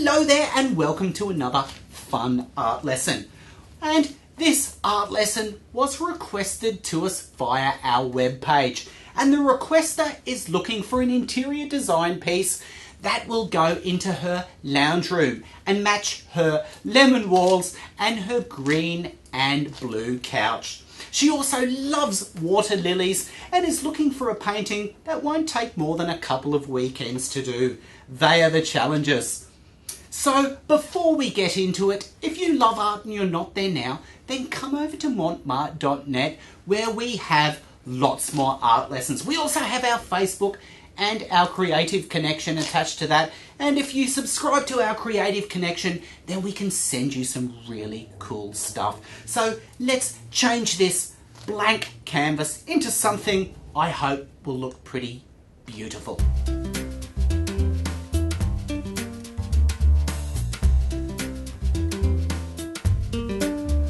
Hello there and welcome to another fun art lesson. And this art lesson was requested to us via our webpage. And the requester is looking for an interior design piece that will go into her lounge room and match her lemon walls and her green and blue couch. She also loves water lilies and is looking for a painting that won't take more than a couple of weekends to do. They are the challenges. So before we get into it, if you love art and you're not there now, then come over to montmarte.net where we have lots more art lessons. We also have our Facebook and our Creative Connection attached to that. And if you subscribe to our Creative Connection, then we can send you some really cool stuff. So let's change this blank canvas into something I hope will look pretty beautiful.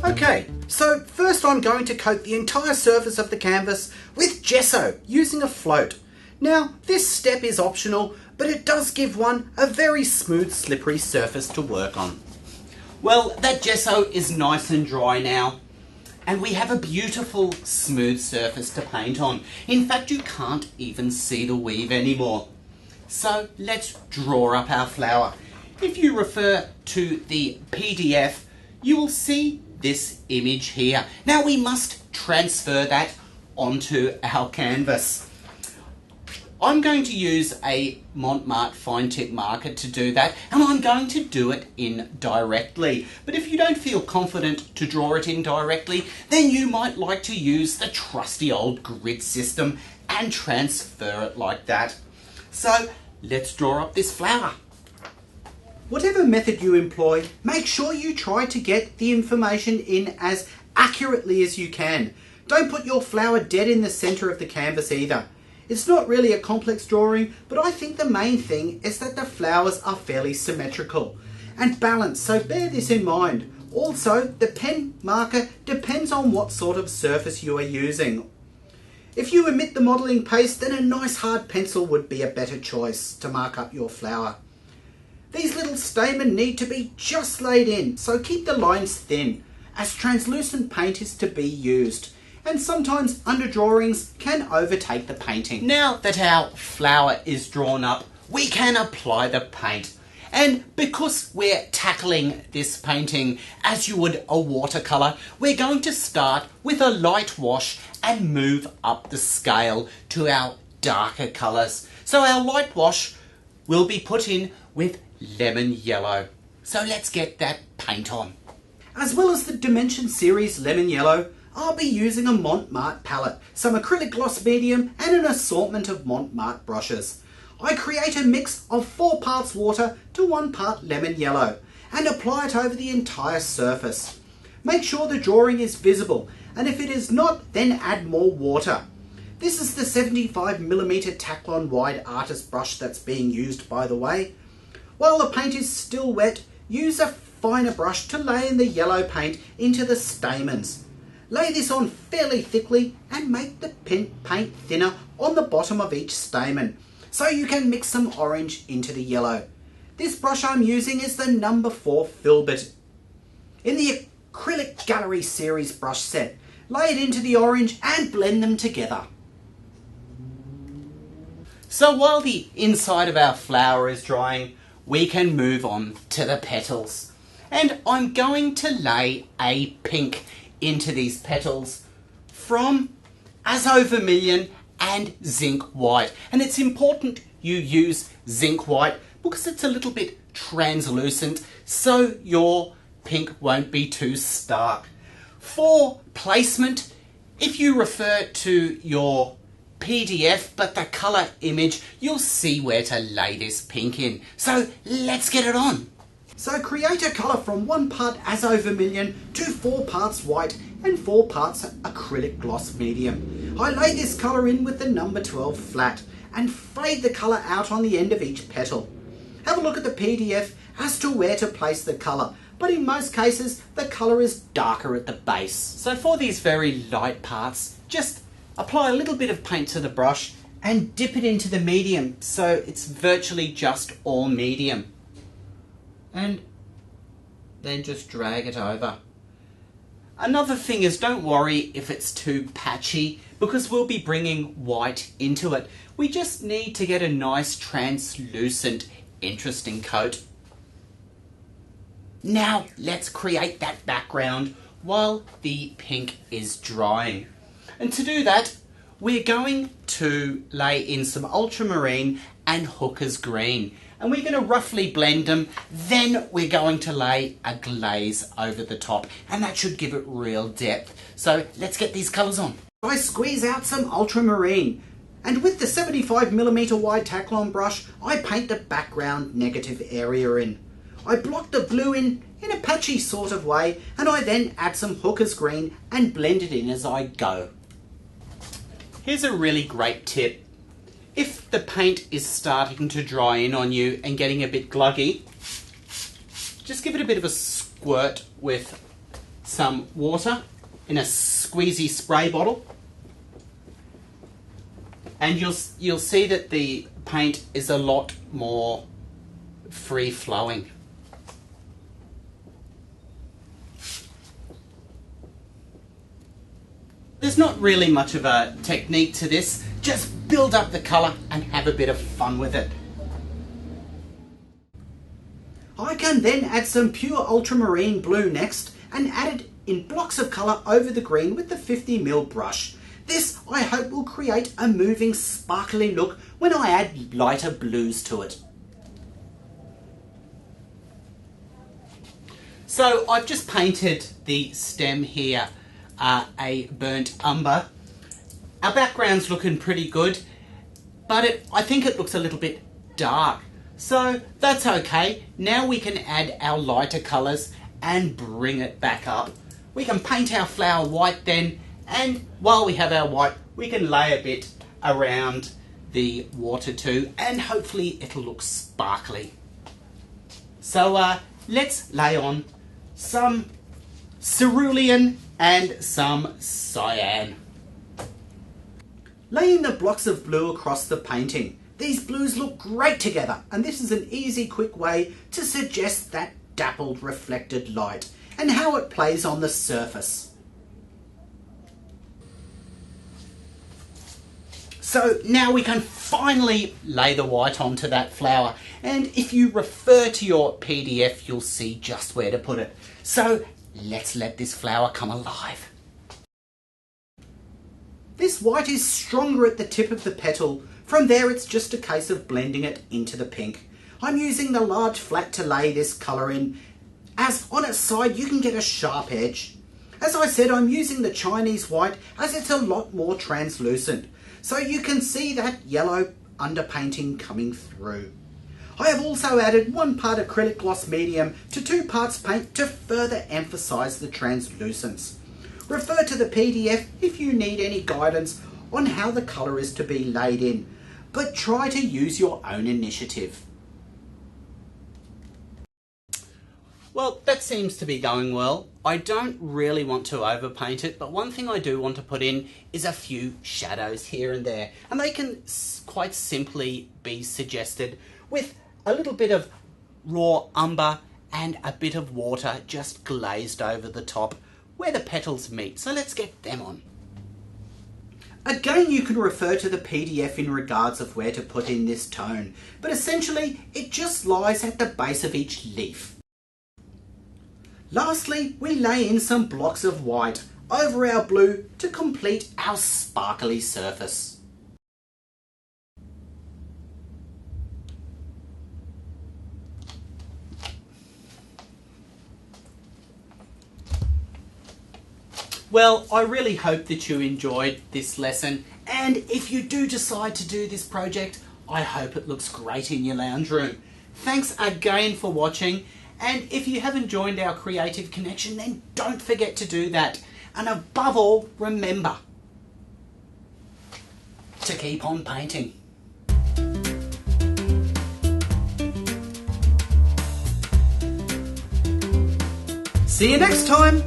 Okay, so first I'm going to coat the entire surface of the canvas with gesso using a float. Now, this step is optional, but it does give one a very smooth, slippery surface to work on. Well, that gesso is nice and dry now, and we have a beautiful, smooth surface to paint on. In fact, you can't even see the weave anymore. So let's draw up our flower. If you refer to the PDF, you will see this image here. Now we must transfer that onto our canvas. I'm going to use a Mont fine tip marker to do that, and I'm going to do it indirectly. But if you don't feel confident to draw it indirectly, then you might like to use the trusty old grid system and transfer it like that. So let's draw up this flower. Whatever method you employ, make sure you try to get the information in as accurately as you can. Don't put your flower dead in the centre of the canvas either. It's not really a complex drawing, but I think the main thing is that the flowers are fairly symmetrical and balanced, so bear this in mind. Also, the pen marker depends on what sort of surface you are using. If you omit the modelling paste, then a nice hard pencil would be a better choice to mark up your flower. These little stamen need to be just laid in, so keep the lines thin, as translucent paint is to be used, and sometimes underdrawings can overtake the painting. Now that our flower is drawn up, we can apply the paint. And because we're tackling this painting as you would a watercolour, we're going to start with a light wash and move up the scale to our darker colours. So our light wash will be put in with lemon yellow. So let's get that paint on. As well as the Dimension Series lemon yellow, I'll be using a Mont palette, some acrylic gloss medium and an assortment of Mont brushes. I create a mix of 4 parts water to 1 part lemon yellow and apply it over the entire surface. Make sure the drawing is visible, and if it is not, then add more water. This is the 75mm Taklon wide artist brush that's being used, by the way. While the paint is still wet, use a finer brush to lay in the yellow paint into the stamens. Lay this on fairly thickly and make the paint thinner on the bottom of each stamen, so you can mix some orange into the yellow. This brush I'm using is the number 4 Filbert in the Acrylic Gallery series brush set. Lay it into the orange and blend them together. So while the inside of our flower is drying, we can move on to the petals. And I'm going to lay a pink into these petals from Azo Vermilion and Zinc White. And it's important you use Zinc White because it's a little bit translucent, so your pink won't be too stark. For placement, if you refer to your PDF but the colour image, you'll see where to lay this pink in. So let's get it on. So create a colour from 1 part Azo Vermilion to 4 parts white and 4 parts acrylic gloss medium. I lay this colour in with the number 12 flat and fade the colour out on the end of each petal. Have a look at the PDF as to where to place the colour, but in most cases the colour is darker at the base. So for these very light parts, just apply a little bit of paint to the brush and dip it into the medium so it's virtually just all medium. and then just drag it over. Another thing is, don't worry if it's too patchy, because we'll be bringing white into it. We just need to get a nice translucent, interesting coat. Now let's create that background while the pink is drying. And to do that, we're going to lay in some ultramarine and hooker's green. And we're going to roughly blend them. Then we're going to lay a glaze over the top. And that should give it real depth. So let's get these colours on. I squeeze out some ultramarine. And with the 75mm wide Taklon brush, I paint the background negative area in. I block the blue in a patchy sort of way, and I then add some hooker's green and blend it in as I go. Here's a really great tip. If the paint is starting to dry in on you and getting a bit gluggy, just give it a bit of a squirt with some water in a squeezy spray bottle, and you'll see that the paint is a lot more free flowing. There's not really much of a technique to this, just build up the colour and have a bit of fun with it. I can then add some pure ultramarine blue next and add it in blocks of colour over the green with the 50mm brush. This, I hope, will create a moving, sparkly look when I add lighter blues to it. So I've just painted the stem here a burnt umber. Our background's looking pretty good, but I think it looks a little bit dark. So that's okay. Now we can add our lighter colours and bring it back up. We can paint our flower white then, and while we have our white, we can lay a bit around the water too, and hopefully it'll look sparkly. So let's lay on some cerulean and some cyan. Laying the blocks of blue across the painting. These blues look great together, and this is an easy, quick way to suggest that dappled reflected light and how it plays on the surface. So now we can finally lay the white onto that flower, and if you refer to your PDF, you'll see just where to put it. So let's let this flower come alive. This white is stronger at the tip of the petal. From there it's just a case of blending it into the pink. I'm using the large flat to lay this colour in, as on its side you can get a sharp edge. As I said, I'm using the Chinese white as it's a lot more translucent, so you can see that yellow underpainting coming through. I have also added 1 part acrylic gloss medium to 2 parts paint to further emphasise the translucence. Refer to the PDF if you need any guidance on how the colour is to be laid in, but try to use your own initiative. Well, that seems to be going well. I don't really want to overpaint it, but one thing I do want to put in is a few shadows here and there, and they can quite simply be suggested with a little bit of raw umber and a bit of water just glazed over the top where the petals meet. So let's get them on. Again, you can refer to the PDF in regards of where to put in this tone, but essentially it just lies at the base of each leaf. Lastly, we lay in some blocks of white over our blue to complete our sparkly surface. Well, I really hope that you enjoyed this lesson, and if you do decide to do this project, I hope it looks great in your lounge room. Thanks again for watching, and if you haven't joined our Creative Connection, then don't forget to do that. And above all, remember to keep on painting. See you next time.